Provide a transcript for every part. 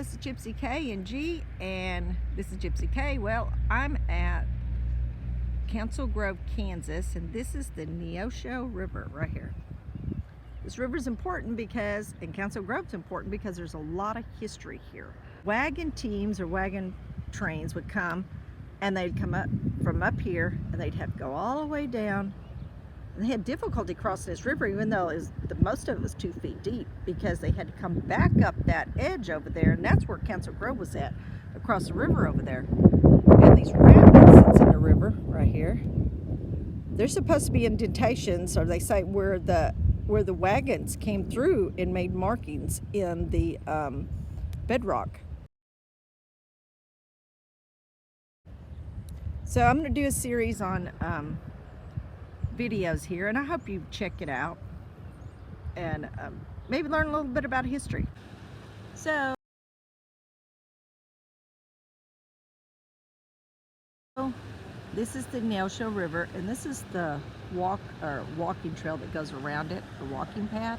this is Gypsy K and G, and this is Gypsy K. Well, I'm at Council Grove, Kansas, and this is the Neosho River right here. This river is important because, and Council Grove's important because there's a lot of history here. Wagon teams or wagon trains would come, and they'd come up from up here, and they'd have to go all the way down. And they had difficulty crossing this river, even though most of it was 2 feet deep, because they had to come back up that edge over there, and that's where Council Grove was at, across the river over there. And these rapids that's in the river right here, they're supposed to be indentations, or they say where the wagons came through and made markings in the bedrock. So I'm going to do a series on videos here, and I hope you check it out and maybe learn a little bit about history. So this is the Neosho River, and this is the walking trail that goes around it, the walking path.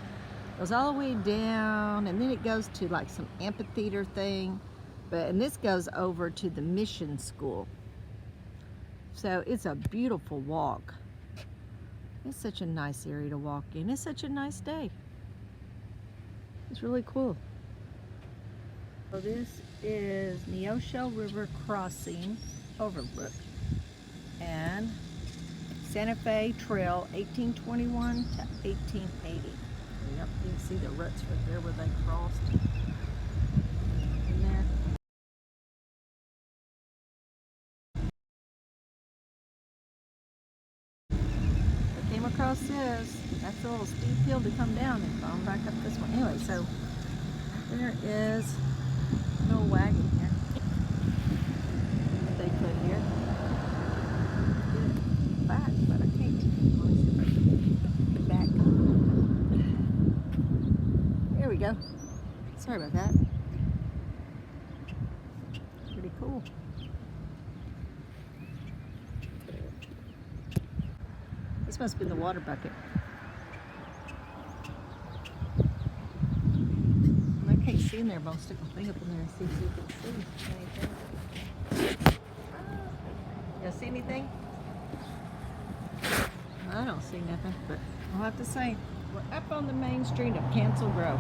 It goes all the way down, and then it goes to like some amphitheater thing, and this goes over to the mission school. So it's a beautiful walk. It's such a nice area to walk in. It's such a nice day. It's really cool. So this is Neosho River Crossing Overlook and Sante Fe Trail, 1821 to 1880. Yep, you can see the ruts right there where they crossed. In there. Across this, that's a little steep hill to come down and come back up this one. Anyway, so there is no wagon here that they put here. Get it back, but I can't. Get it back. There we go. Sorry about that. Pretty cool. This must be the water bucket. I can't see in there, but I'll stick my thing up in there and see if you can see anything. You see anything? I don't see nothing, but I'll have to say, we're up on the main street of Council Grove.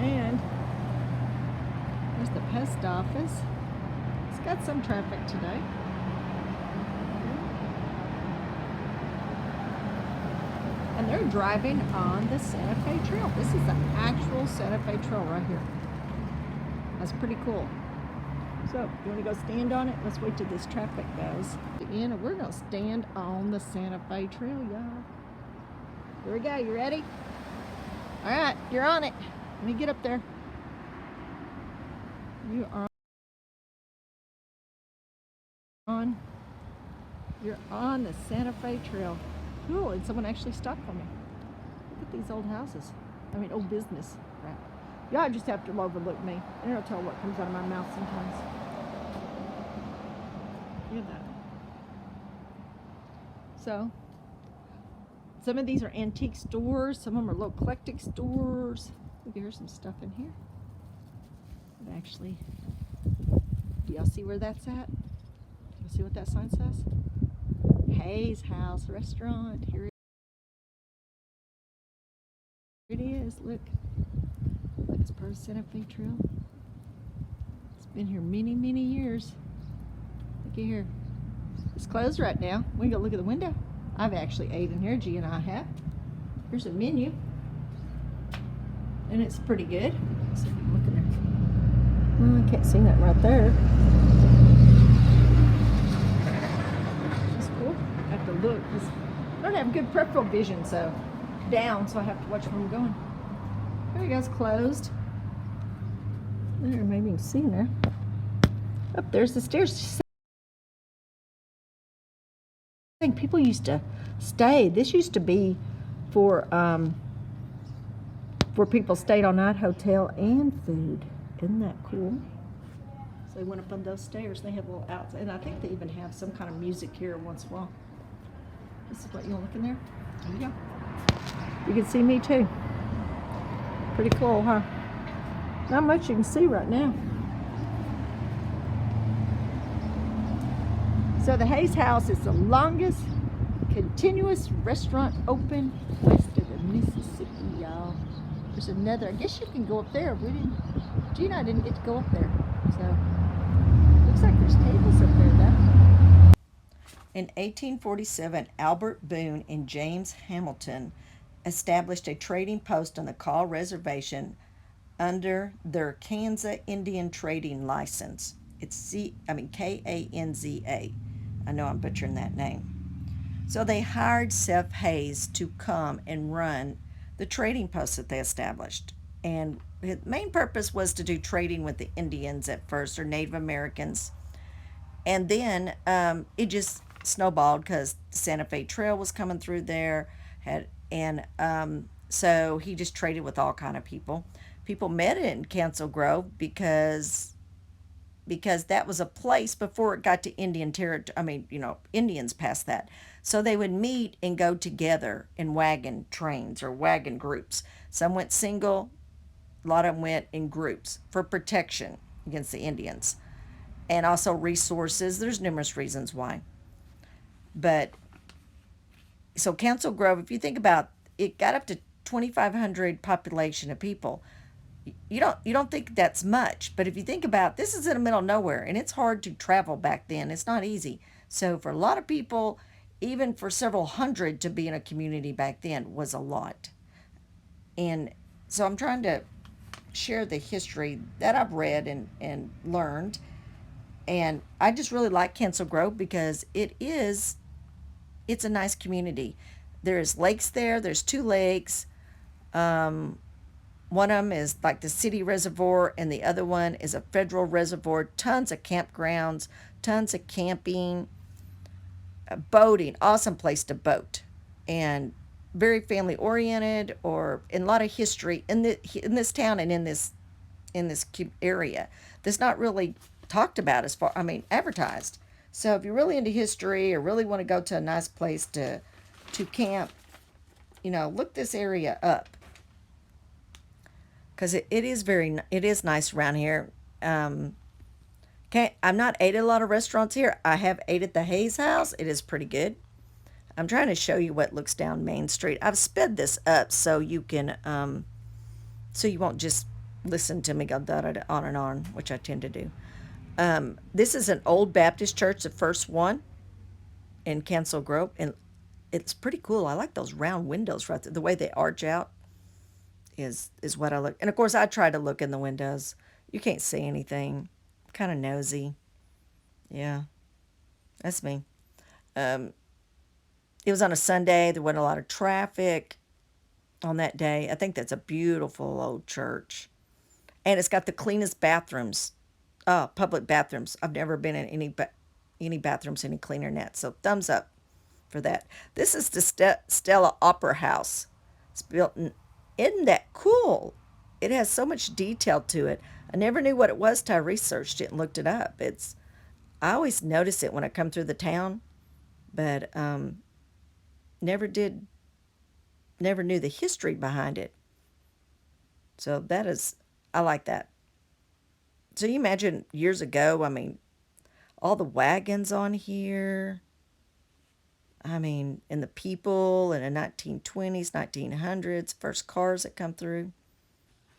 And there's the post office. It's got some traffic today. And they're driving on the Sante Fe Trail. This is the actual Sante Fe Trail right here. That's pretty cool. So, you want to go stand on it? Let's wait till this traffic goes. And we're going to stand on the Sante Fe Trail, y'all. Here we go. You ready? All right, you're on it. Let me get up there. You are on. You're on the Sante Fe Trail. Cool, and someone actually stopped for me. Look at these old houses. I mean, old business. Right. Y'all just have to overlook me. I don't tell what comes out of my mouth sometimes. Look at that. So, some of these are antique stores. Some of them are little eclectic stores. Look, here's some stuff in here. But actually, do y'all see where that's at? Y'all see what that sign says? Hays House Restaurant. Here it is. Look, it's part of Sante Fe Trail. It's been here many, many years. Look at here. It's closed right now. We can go look at the window. I've actually ate in here. G and I have. Here's a menu, and it's pretty good. Let's see if we can look in there. Well, I can't see that right there. Look, I don't have good peripheral vision, so down, so I have to watch where I'm going. There you go, it's closed. There, maybe you can see there. Up there's the stairs. I think people used to stay. This used to be for where people stayed all night, hotel and food. Isn't that cool? So they went up on those stairs. They have a little outside, and I think they even have some kind of music here once in a while. This is what you want to look in there. There you go. You can see me too. Pretty cool, huh? Not much you can see right now. So the Hays House is the longest continuous restaurant open west of the Mississippi, y'all. There's another, I guess you can go up there. Gina and I didn't get to go up there. So, looks like there's tables up there though. In 1847, Albert Boone and James Hamilton established a trading post on the Kaw Reservation under their Kanza Indian Trading License. It's Kanza. I know I'm butchering that name. So they hired Seth Hays to come and run the trading post that they established. And the main purpose was to do trading with the Indians at first, or Native Americans. And then it just snowballed because the Sante Fe Trail was coming through there. So he just traded with all kind of people. People met in Council Grove because that was a place before it got to Indian territory. Indians passed that. So they would meet and go together in wagon trains or wagon groups. Some went single, a lot of them went in groups for protection against the Indians. And also resources. There's numerous reasons why. But, so Council Grove, if you think about it, got up to 2,500 population of people. You don't think that's much, but if you think about, this is in the middle of nowhere, and it's hard to travel back then. It's not easy. So for a lot of people, even for several hundred to be in a community back then was a lot. And so I'm trying to share the history that I've read and learned. And I just really like Council Grove because it's a nice community. There's lakes there. There's 2 lakes. One of them is like the city reservoir, and the other one is a federal reservoir. Tons of campgrounds, tons of camping, boating. Awesome place to boat, and very family oriented, and a lot of history in this town and in this area. That's not really talked about advertised. So if you're really into history or really want to go to a nice place to camp, look this area up. Because it is nice around here. I've not ate at a lot of restaurants here. I have ate at the Hays House. It is pretty good. I'm trying to show you what looks down Main Street. I've sped this up so you can, so you won't just listen to me go da-da-da on and on, which I tend to do. This is an old Baptist church, the first one in Council Grove, and it's pretty cool. I like those round windows right there. The way they arch out is what I look. And of course, I try to look in the windows. You can't see anything. Kind of nosy. Yeah, that's me. It was on a Sunday. There wasn't a lot of traffic on that day. I think that's a beautiful old church. And it's got the cleanest bathrooms. Public bathrooms. I've never been in any bathrooms any cleaner than that. So thumbs up for that. This is the Stella Opera House. It's built in... Isn't that cool? It has so much detail to it. I never knew what it was till I researched it and looked it up. I always notice it when I come through the town, but never knew the history behind it. So I like that. So you imagine years ago, all the wagons on here. And the people in the 1920s, 1900s, first cars that come through.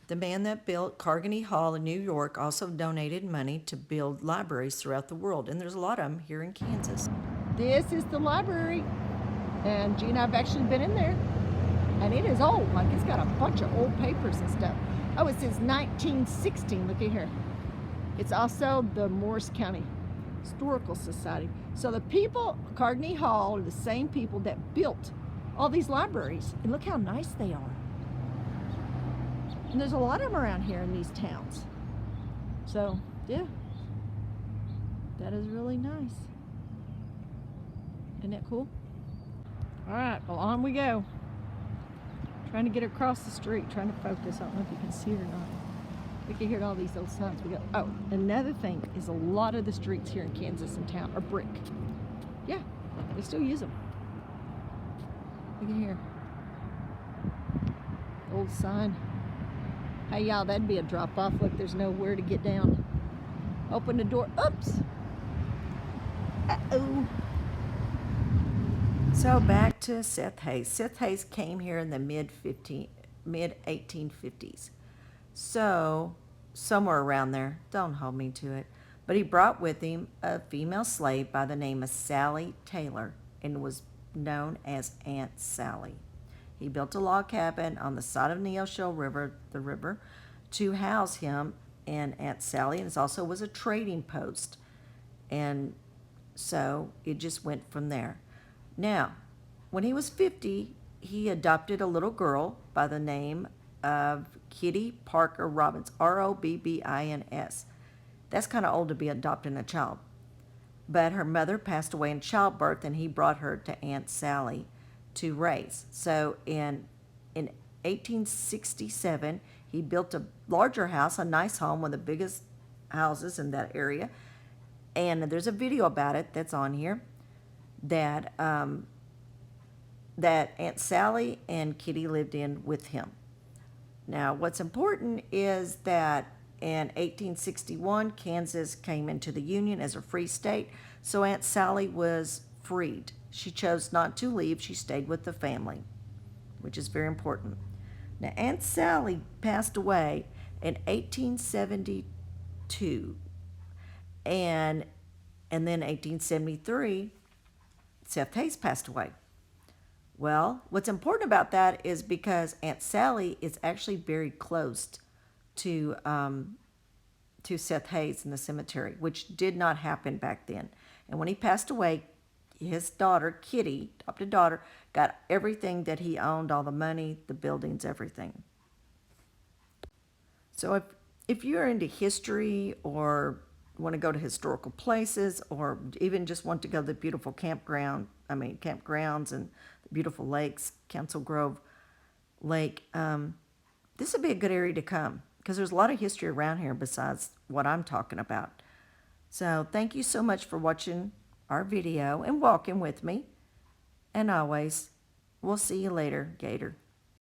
The man that built Carnegie Hall in New York also donated money to build libraries throughout the world, and there's a lot of them here in Kansas. This is the library, and Gina and I have actually been in there, and it is old. It's got a bunch of old papers and stuff. Oh, it says 1916. Look at here. It's also the Morris County Historical Society. So the people, Carnegie Hall, are the same people that built all these libraries. And look how nice they are. And there's a lot of them around here in these towns. So, yeah. That is really nice. Isn't that cool? All right, well, on we go. Trying to get across the street, trying to focus. I don't know if you can see it or not. We can hear all these old signs. Another thing is a lot of the streets here in Kansas and town are brick. Yeah, they still use them. Look at here. Old sign. Hey y'all, that'd be a drop off. Look, there's nowhere to get down. Open the door. Oops. Uh-oh. So back to Seth Hays. Seth Hays came here in the mid 1850s. So somewhere around there. Don't hold me to it. But he brought with him a female slave by the name of Sally Taylor and was known as Aunt Sally. He built a log cabin on the side of Neosho River, the river, to house him and Aunt Sally, and it also was a trading post. And so it just went from there. Now, when he was 50, he adopted a little girl by the name of Kitty Parker Robbins, Robbins. That's kind of old to be adopting a child. But her mother passed away in childbirth, and he brought her to Aunt Sally to raise. So in 1867, he built a larger house, a nice home, one of the biggest houses in that area. And there's a video about it that's on here that that Aunt Sally and Kitty lived in with him. Now, what's important is that in 1861, Kansas came into the Union as a free state, so Aunt Sally was freed. She chose not to leave. She stayed with the family, which is very important. Now, Aunt Sally passed away in 1872, and then 1873, Seth Hays passed away. Well, what's important about that is because Aunt Sally is actually buried close to Seth Hays in the cemetery, which did not happen back then. And when he passed away, his daughter, Kitty, adopted daughter, got everything that he owned, all the money, the buildings, everything. So if you're into history or want to go to historical places or even just want to go to the beautiful campgrounds and the beautiful lakes, Council Grove Lake, this would be a good area to come because there's a lot of history around here besides what I'm talking about. So thank you so much for watching our video and walking with me. And always, we'll see you later, Gator.